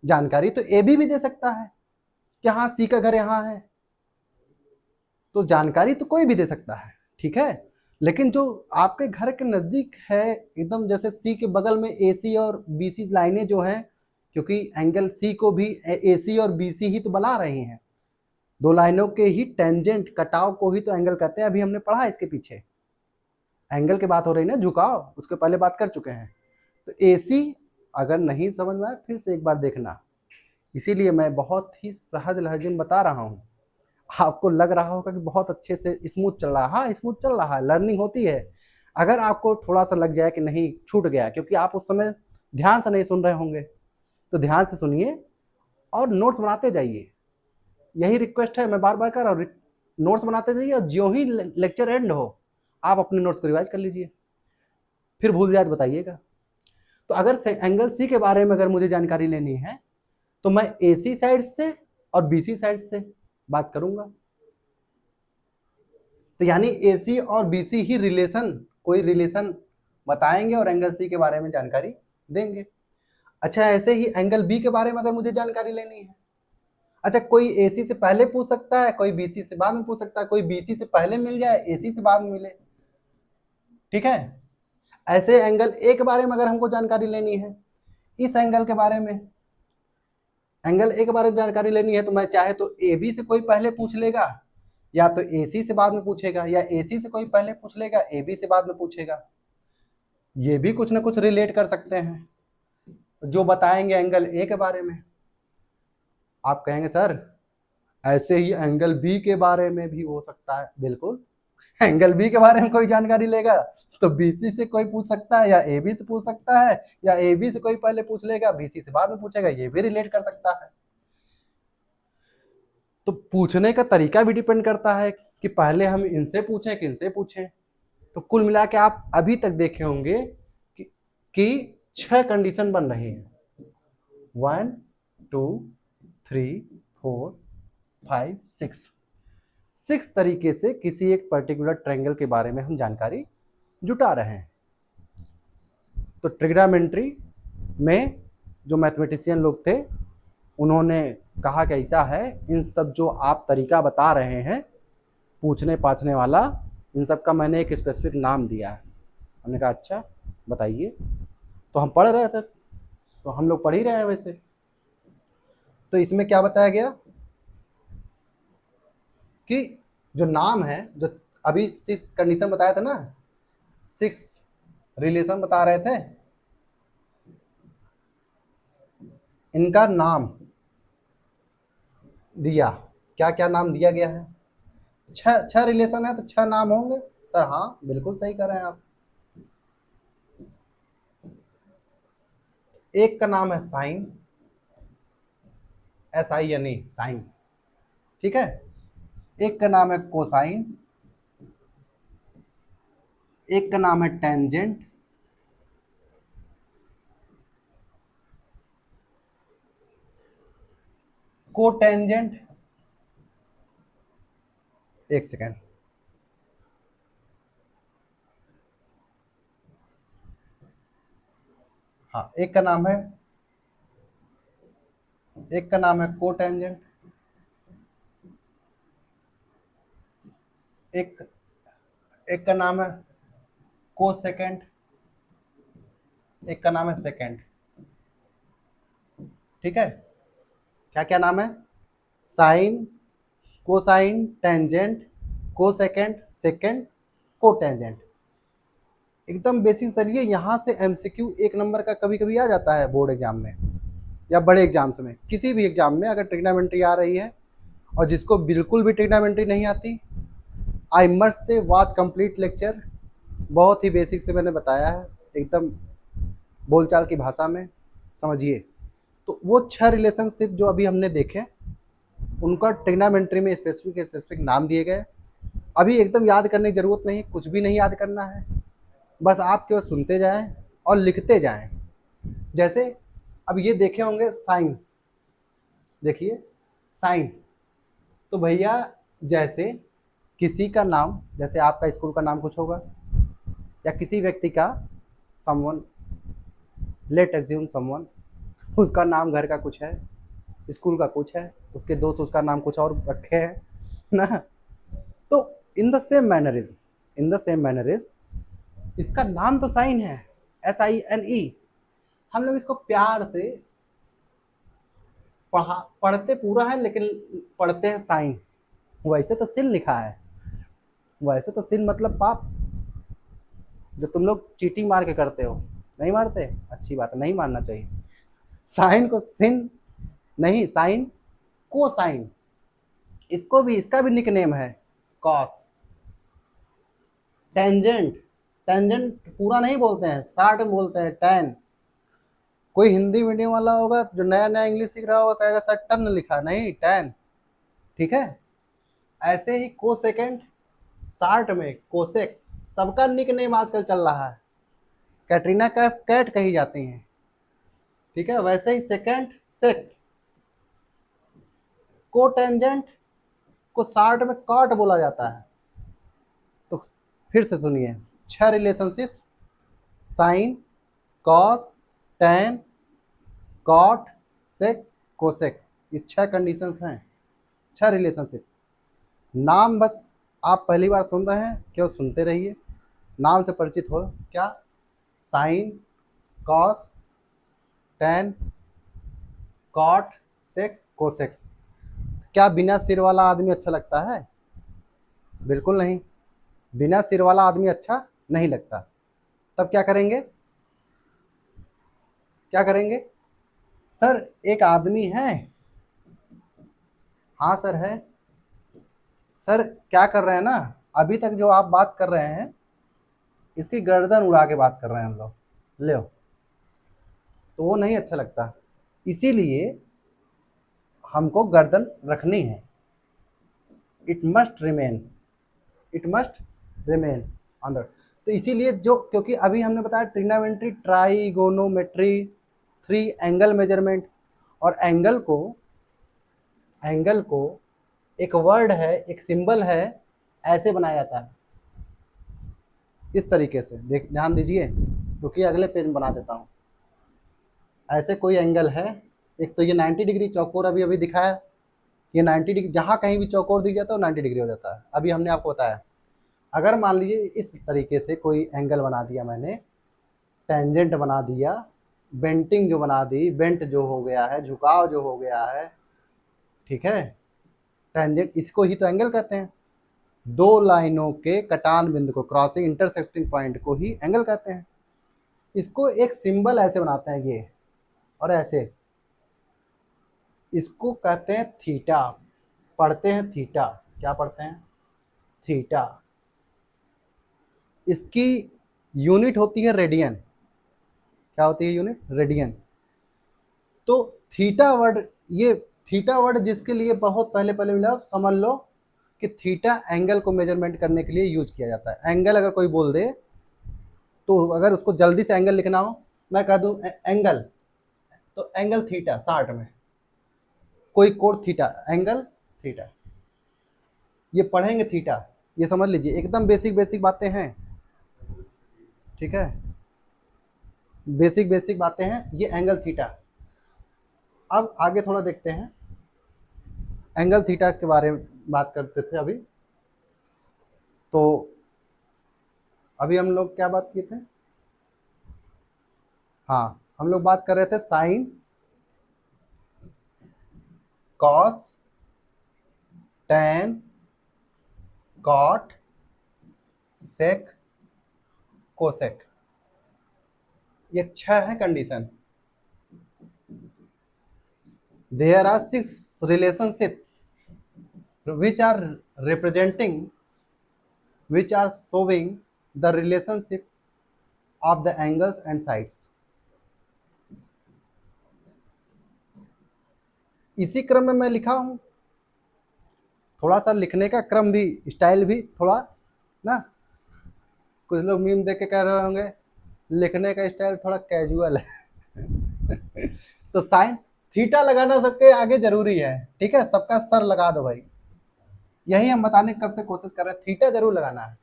[SPEAKER 1] जानकारी तो ए भी दे सकता है कि हाँ सी का घर यहाँ है, तो जानकारी तो कोई भी दे सकता है, ठीक है। लेकिन जो आपके घर के नजदीक है एकदम, जैसे सी के बगल में एसी और बीसी लाइनें जो हैं, क्योंकि एंगल सी को भी एसी और बीसी ही तो बना रही हैं, दो लाइनों के ही टेंजेंट कटाव को ही तो एंगल कहते हैं। अभी हमने पढ़ा इसके पीछे एंगल की बात हो रही ना, झुकाव, उसके पहले बात कर चुके हैं। तो एसी अगर नहीं समझ में आए फिर से एक बार देखना, इसीलिए मैं बहुत ही सहज लहजे में बता रहा हूँ। आपको लग रहा होगा कि बहुत अच्छे से स्मूथ चल रहा है, हाँ स्मूथ चल रहा है, लर्निंग होती है। अगर आपको थोड़ा सा लग जाए कि नहीं छूट गया, क्योंकि आप उस समय ध्यान से नहीं सुन रहे होंगे, तो ध्यान से सुनिए और नोट्स बनाते जाइए, यही रिक्वेस्ट है, मैं बार बार कर रहा हूँ, नोट्स बनाते जाइए और ज्यों ही लेक्चर एंड हो आप अपने नोट्स को रिवाइज कर लीजिए, फिर भूल जाए तो बताइएगा। तो अगर एंगल सी के बारे में अगर मुझे जानकारी लेनी है तो मैं AC साइड से और BC साइड से बात करूंगा। तो यानी AC और BC ही रिलेशन, कोई रिलेशन बताएंगे और एंगल सी के बारे में जानकारी देंगे। अच्छा, ऐसे ही एंगल बी के बारे में अगर मुझे जानकारी लेनी है, अच्छा कोई AC से पहले पूछ सकता है, कोई BC से बाद में पूछ सकता है, कोई BC से पहले मिल जाए, AC से बाद में मिले, ठीक है। ऐसे एंगल ए के बारे में अगर हमको जानकारी लेनी है, इस एंगल के बारे में, एंगल ए के बारे में जानकारी लेनी है तो मैं चाहे तो AB से कोई पहले पूछ लेगा, या तो AC से बाद में पूछेगा, या AC से कोई पहले पूछ लेगा, AB से बाद में पूछेगा। ये भी कुछ ना कुछ रिलेट कर सकते हैं जो बताएंगे एंगल ए के बारे में। आप कहेंगे सर ऐसे ही एंगल बी के बारे में भी हो सकता है। बिल्कुल, एंगल बी के बारे में कोई जानकारी लेगा तो BC से कोई पूछ सकता है, या AB से पूछ सकता है, या AB से कोई पहले पूछ लेगा, BC से बाद में पूछेगा, ये भी रिलेट कर सकता है। तो पूछने का तरीका भी डिपेंड करता है कि पहले हम इनसे पूछें कि इनसे पूछें। तो कुल मिला के आप अभी तक देखे होंगे कि 6 कंडीशन बन रही है, 1 2 3 4 5 6 तरीके से किसी एक पर्टिकुलर ट्रायंगल के बारे में हम जानकारी जुटा रहे हैं। तो ट्रिग्नोमेट्री में जो मैथमेटिशियन लोग थे उन्होंने कहा कि ऐसा है, इन सब जो आप तरीका बता रहे हैं पूछने पाछने वाला, इन सब का मैंने एक स्पेसिफिक नाम दिया है। हमने कहा अच्छा बताइए। तो हम पढ़ रहे थे, तो हम लोग पढ़ ही रहे हैं वैसे। तो इसमें क्या बताया गया कि जो नाम है, जो अभी 6 कंडीशन बताया था ना, 6 रिलेशन बता रहे थे, इनका नाम दिया, क्या क्या नाम दिया गया है। 6 रिलेशन है तो 6 नाम होंगे सर। हाँ बिल्कुल सही कर रहे हैं आप। एक का नाम है साइन, SINE, साइन, ठीक है। एक का नाम है कोसाइन, एक का नाम है टेंजेंट, कोटेंजेंट, एक सेकेंड, हाँ एक का नाम है कोटेंजेंट, एक एक का नाम है कोसेकेंड, एक का नाम है सेकेंड, ठीक है। क्या क्या नाम है? Sine, cosine, tangent, cosecant, secant, cotangent. एकदम बेसिक तरीके। यहाँ से MCQ 1 नंबर का कभी कभी आ जाता है बोर्ड एग्जाम में या बड़े एग्जाम्स में। किसी भी एग्जाम में अगर ट्रिग्नोमेट्री आ रही है और जिसको बिल्कुल भी ट्रिग्नोमेट्री नहीं आती, I must say watch complete lecture. बहुत ही बेसिक से मैंने बताया है, एकदम बोलचाल की भाषा में समझिए। तो वो 6 रिलेशनशिप जो अभी हमने देखे, उनका ट्रिग्नोमेट्री में स्पेसिफिक नाम दिए गए। अभी एकदम याद करने की ज़रूरत नहीं, कुछ भी नहीं याद करना है, बस आप केवल सुनते जाएं और लिखते जाएं। जैसे अब ये देखे होंगे साइन, देखिए साइन, तो भैया जैसे किसी का नाम, जैसे आपका स्कूल का नाम कुछ होगा या किसी व्यक्ति का, समवन, लेट एज्यूम समवन, उसका नाम घर का कुछ है, स्कूल का कुछ है, उसके दोस्त उसका नाम कुछ और रखे हैं ना। तो इन द सेम मैनरिज्म इसका नाम तो साइन है, SINE। हम लोग इसको प्यार से पढ़ते पूरा है लेकिन पढ़ते हैं साइन। वैसे तो सिन लिखा है, वैसे तो सिन मतलब पाप, जो तुम लोग चीटिंग मार के करते हो। नहीं मारते? अच्छी बात है, नहीं मारना चाहिए। साइन को सिन नहीं, साइन को साइन। इसको भी, इसका भी निकनेम है कॉस। टेंजेंट, टेंजेंट पूरा नहीं बोलते हैं, शार्ट में बोलते हैं टैन। कोई हिंदी मीडियम वाला होगा जो नया नया इंग्लिश सीख रहा होगा कहेगा सर टन लिखा, नहीं टैन, ठीक है। ऐसे ही कोसेकेंड, शार्ट में कोसेक, सबका निक नेम आजकल चल रहा है, कैटरीना कैफ कैट कही जाती हैं, ठीक है। वैसे ही सेकेंड सेक, कोटेंजेंट को शार्ट में कॉट बोला जाता है। तो फिर से सुनिए, 6 relationships, sine, cos, tan, cot, sec, cosec, ये 6 कंडीशंस हैं, 6 रिलेशनशिप। नाम बस आप पहली बार सुन रहे हैं, क्यों सुनते रहिए, नाम से परिचित हो। क्या? Sign, cos, tan, cot, sec, cosec. क्या बिना सिर वाला आदमी अच्छा लगता है? बिल्कुल नहीं, बिना सिर वाला आदमी अच्छा नहीं लगता। तब क्या करेंगे? क्या करेंगे? सर एक आदमी है। हाँ सर है। सर क्या कर रहे हैं ना, अभी तक जो आप बात कर रहे हैं इसकी गर्दन उड़ा के बात कर रहे हैं हम लोग, ले, तो वो नहीं अच्छा लगता, इसीलिए हमको गर्दन रखनी है। It must remain, it must remain on the. तो इसीलिए जो, क्योंकि अभी हमने बताया ट्रिग्नोमेट्री, ट्राइगोनोमेट्री, 3 एंगल मेजरमेंट, और एंगल को एक वर्ड है, एक सिंबल है, ऐसे बनाया जाता है, इस तरीके से। ध्यान दीजिए, क्योंकि अगले पेज में बना देता हूँ। ऐसे कोई एंगल है, एक तो ये 90 डिग्री चौकोर अभी अभी दिखाया, ये 90 डिग्री, जहाँ कहीं भी चौकोर दिख जाता है वो 90 डिग्री हो जाता है। अभी हमने आपको बताया, अगर मान लीजिए इस तरीके से कोई एंगल बना दिया मैंने, टेंजेंट बना दिया, बेंटिंग जो बना दी, बेंट जो हो गया है, झुकाव जो हो गया है, ठीक है, टेंजेंट, इसको ही तो एंगल कहते हैं। दो लाइनों के कटान बिंदु को, क्रॉसिंग इंटरसेक्टिंग पॉइंट को ही एंगल कहते हैं। इसको एक सिंबल ऐसे बनाते हैं ये, और ऐसे, इसको कहते हैं थीटा, पढ़ते हैं थीटा। क्या पढ़ते हैं? थीटा। इसकी यूनिट होती है रेडियन। क्या होती है यूनिट? रेडियन। तो थीटा वर्ड, ये थीटा वर्ड जिसके लिए बहुत पहले पहले मिला, समझ लो कि थीटा एंगल को मेजरमेंट करने के लिए यूज किया जाता है। एंगल अगर कोई बोल दे, तो अगर उसको जल्दी से एंगल लिखना हो, मैं कह दूं एंगल, तो एंगल थीटा, शार्ट में कोई कोड थीटा, एंगल थीटा, ये पढ़ेंगे थीटा, ये समझ लीजिए, एकदम बेसिक बेसिक बातें हैं, ठीक है, बेसिक बेसिक बातें हैं, ये एंगल थीटा। अब आगे थोड़ा देखते हैं, एंगल थीटा के बारे में बात करते थे अभी। तो अभी हम लोग क्या बात किए थे? हाँ, हम लोग बात कर रहे थे sine, cos, tan, cot, sec, cosec, ये 6 है condition. There are 6 relationships which are representing, which are showing the relationship of the angles and sides. इसी क्रम में मैं लिखा हूं, थोड़ा सा लिखने का क्रम भी, स्टाइल भी थोड़ा ना, कुछ लोग मीम देख के कह रहे होंगे लिखने का स्टाइल थोड़ा कैजुअल है। तो साइन थीटा लगाना सबके आगे जरूरी है, ठीक है, सबका सर लगा दो भाई, यही हम बताने कब से कोशिश कर रहे हैं, थीटा जरूर लगाना है।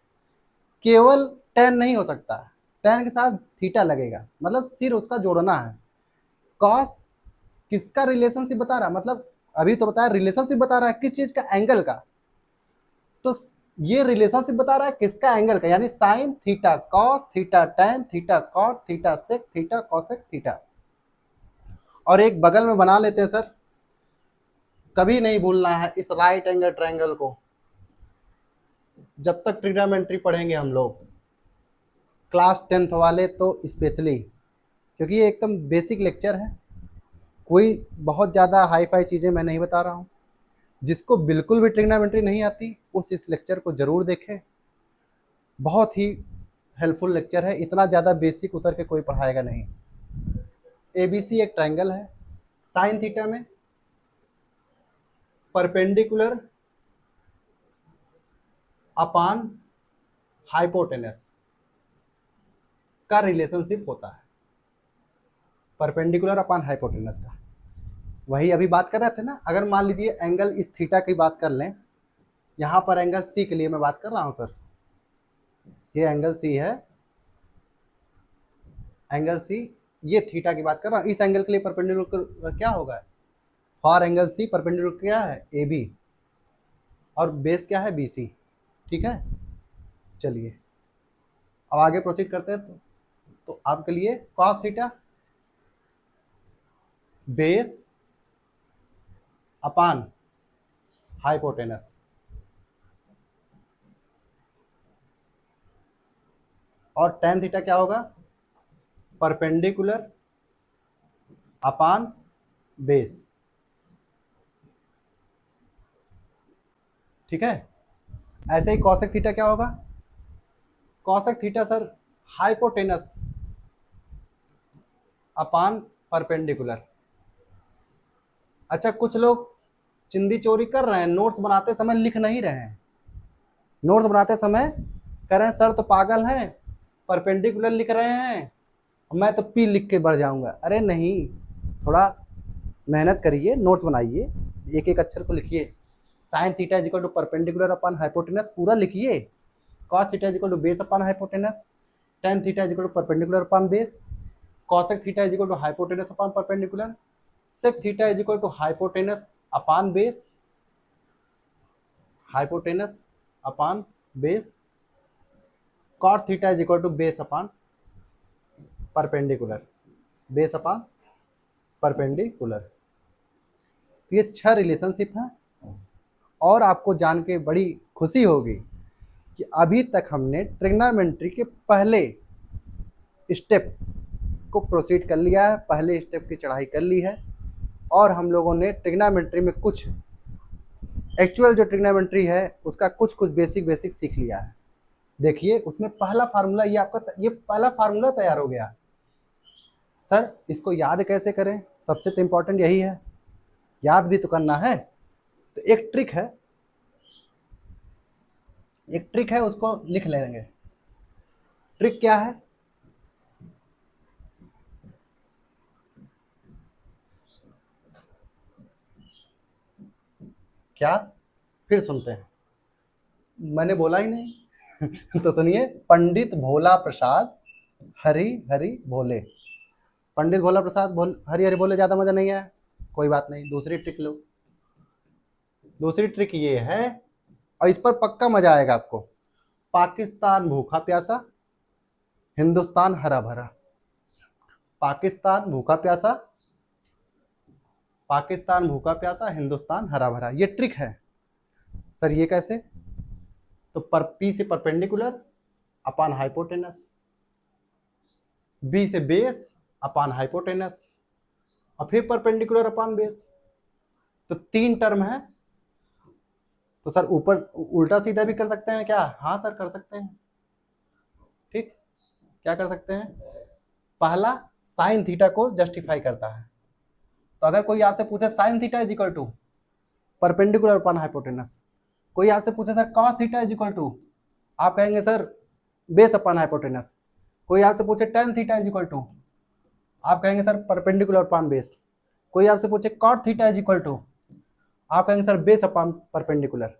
[SPEAKER 1] केवल टेन नहीं हो सकता, टेन के साथ थीटा लगेगा, मतलब सिर उसका जोड़ना है। कॉस किसका रिलेशनशिप बता रहा है, मतलब अभी तो बताया रिलेशनशिप बता रहा है, किस चीज का? एंगल का। तो ये रिलेशनशिप बता रहा है किसका? एंगल का, यानी sine theta, cos theta, tan theta, cot theta, sec theta, cosec theta. और एक बगल में बना लेते हैं सर, कभी नहीं भूलना है इस राइट एंगल ट्रायंगल को, जब तक ट्रिग्नोमेट्री पढ़ेंगे हम लोग, क्लास 10th वाले तो स्पेशली, क्योंकि ये एकदम बेसिक लेक्चर है, कोई बहुत ज़्यादा हाई फाई चीज़ें मैं नहीं बता रहा हूँ। जिसको बिल्कुल भी ट्रिग्नोमेट्री नहीं आती उस इस लेक्चर को ज़रूर देखें, बहुत ही हेल्पफुल लेक्चर है, इतना ज़्यादा बेसिक उतर के कोई पढ़ाएगा नहीं। ABC एक ट्रायंगल है, साइन थीटा में परपेंडिकुलर अपान हाइपोटेनस का रिलेशनशिप होता है, परपेंडिकुलर अपान हाइपोटेनस का। वही अभी बात कर रहे थे ना। अगर मान लीजिए एंगल इस थीटा की बात कर लें, यहाँ पर एंगल सी के लिए मैं बात कर रहा हूँ सर, ये एंगल सी है, एंगल सी, ये थीटा की बात कर रहा हूँ। इस एंगल के लिए परपेंडिकुलर क्या होगा, फॉर एंगल सी परपेंडिकुलर क्या है, ए बी, और बेस क्या है, बी सी। ठीक है, चलिए अब आगे प्रोसीड करते हैं। तो आपके लिए cos theta base upon hypotenuse, और टेन थीटा क्या होगा, परपेंडिकुलर अपान बेस। ठीक है, ऐसे ही कॉसेक थीटा क्या होगा, cosec theta sir hypotenuse upon perpendicular. अच्छा, कुछ लोग चिंदी चोरी कर रहे हैं, नोट्स बनाते समय लिख नहीं रहे हैं, नोट्स बनाते समय कह रहे हैं सर तो पागल हैं, परपेंडिकुलर लिख रहे हैं, मैं तो पी लिख के बढ़ जाऊंगा। अरे नहीं, थोड़ा मेहनत करिए, नोट्स बनाइए, एक एक अक्षर को लिखिए। Sine theta is equal to perpendicular upon hypotenuse पूरा लिखिए, cos theta is equal to base upon hypotenuse, tan theta is equal to perpendicular upon base, cosec theta is equal to hypotenuse upon perpendicular, sec theta is equal to hypotenuse upon base, hypotenuse upon base, cot theta is equal to base upon perpendicular, base upon perpendicular. ये 6 relationship हैं, और आपको जान के बड़ी खुशी होगी कि अभी तक हमने ट्रिग्नोमेट्री के पहले स्टेप को प्रोसीड कर लिया है, पहले स्टेप की चढ़ाई कर ली है, और हम लोगों ने ट्रिग्नोमेट्री में कुछ एक्चुअल जो ट्रिग्नोमेट्री है उसका कुछ कुछ बेसिक सीख लिया है। देखिए उसमें पहला फार्मूला, ये आपका ये पहला फार्मूला तैयार हो गया। सर इसको याद कैसे करें, सबसे तो इम्पोर्टेंट यही है, याद भी तो करना है। तो एक ट्रिक है, एक ट्रिक है, उसको लिख लेंगे। ट्रिक क्या है, क्या, फिर सुनते हैं, मैंने बोला ही नहीं तो सुनिए, पंडित भोला प्रसाद हरि हरि भोले, पंडित भोला प्रसाद हरि हरि भोले, ज़्यादा मज़ा नहीं है, कोई बात नहीं, दूसरी ट्रिक लो। दूसरी ट्रिक ये है, और इस पर पक्का मजा आएगा आपको, पाकिस्तान भूखा प्यासा, हिंदुस्तान हरा भरा, पाकिस्तान भूखा प्यासा, पाकिस्तान भूखा प्यासा, हिंदुस्तान हरा भरा, ये ट्रिक है। सर ये कैसे, तो पी से परपेंडिकुलर अपान हाइपोटेनस, बी से बेस अपान हाइपोटेनस, और फिर परपेंडिकुलर अपान बेस, तो 3 टर्म है। तो सर ऊपर उल्टा सीधा भी कर सकते हैं क्या, हाँ सर कर सकते हैं। ठीक, क्या कर सकते हैं, पहला साइन थीटा को जस्टिफाई करता है। तो अगर कोई आपसे पूछे sine theta is equal to perpendicular upon hypotenuse, कोई आपसे पूछे sir cos theta is equal to, आप कहेंगे सर बेस अपॉन हाइपोटेनस, कोई आपसे पूछे tan theta is equal to, आप कहेंगे सर परपेंडिकुलर अपॉन बेस, कोई आपसे पूछे cot theta is equal to, आप कहेंगे सर बेस अपॉन परपेंडिकुलर,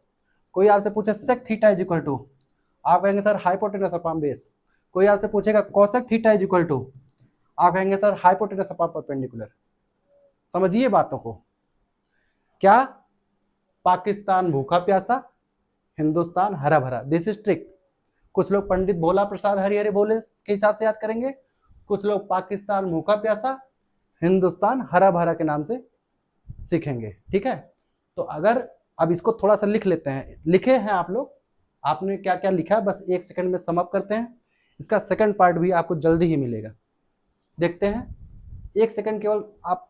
[SPEAKER 1] कोई आपसे पूछे sec theta is equal to, आप कहेंगे सर हाइपोटेनस अपॉन बेस, कोई आपसे पूछेगा cosec theta is equal to, आप कहेंगे सर हाइपोटेनस अपॉन परपेंडिकुलर। समझिए बातों को, क्या, पाकिस्तान भूखा प्यासा, हिंदुस्तान हरा भरा, दिस इज ट्रिक। कुछ लोग पंडित भोला प्रसाद हरि हरि बोले के हिसाब से याद करेंगे, कुछ लोग पाकिस्तान भूखा प्यासा, हिंदुस्तान हरा भरा के नाम से सीखेंगे। ठीक है, तो अगर अब इसको थोड़ा सा लिख लेते हैं, लिखे हैं आप लोग, आपने क्या क्या लिखा है बस 1 सेकंड में सम अप करते हैं, इसका सेकंड पार्ट भी आपको जल्दी ही मिलेगा। देखते हैं, 1 सेकंड केवल आप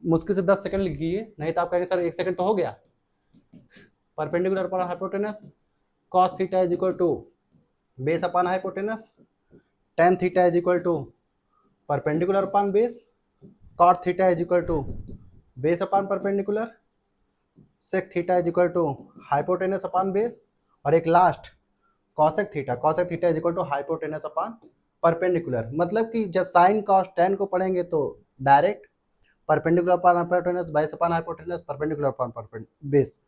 [SPEAKER 1] मुश्किल से 10 सेकंड लिखिए, नहीं तो आप कहेंगे सर 1 सेकंड तो हो गया। Perpendicular upon hypotenuse, cos theta is equal to base upon hypotenuse, tan theta is equal to perpendicular upon base, cot theta is equal to base upon perpendicular, sec theta is equal to hypotenuse upon base, और एक last cosec theta is equal to hypotenuse upon perpendicular, मतलब कि जब sine cos tan को पढ़ेंगे तो direct perpendicular upon hypotenuse, base upon hypotenuse, perpendicular upon base.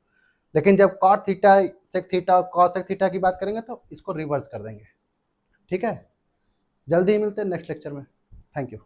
[SPEAKER 1] लेकिन जब कॉट थीटा सेक थीटा और कॉसेक थीटा की बात करेंगे तो इसको रिवर्स कर देंगे। ठीक है, जल्दी ही मिलते हैं नेक्स्ट लेक्चर में। Thank you.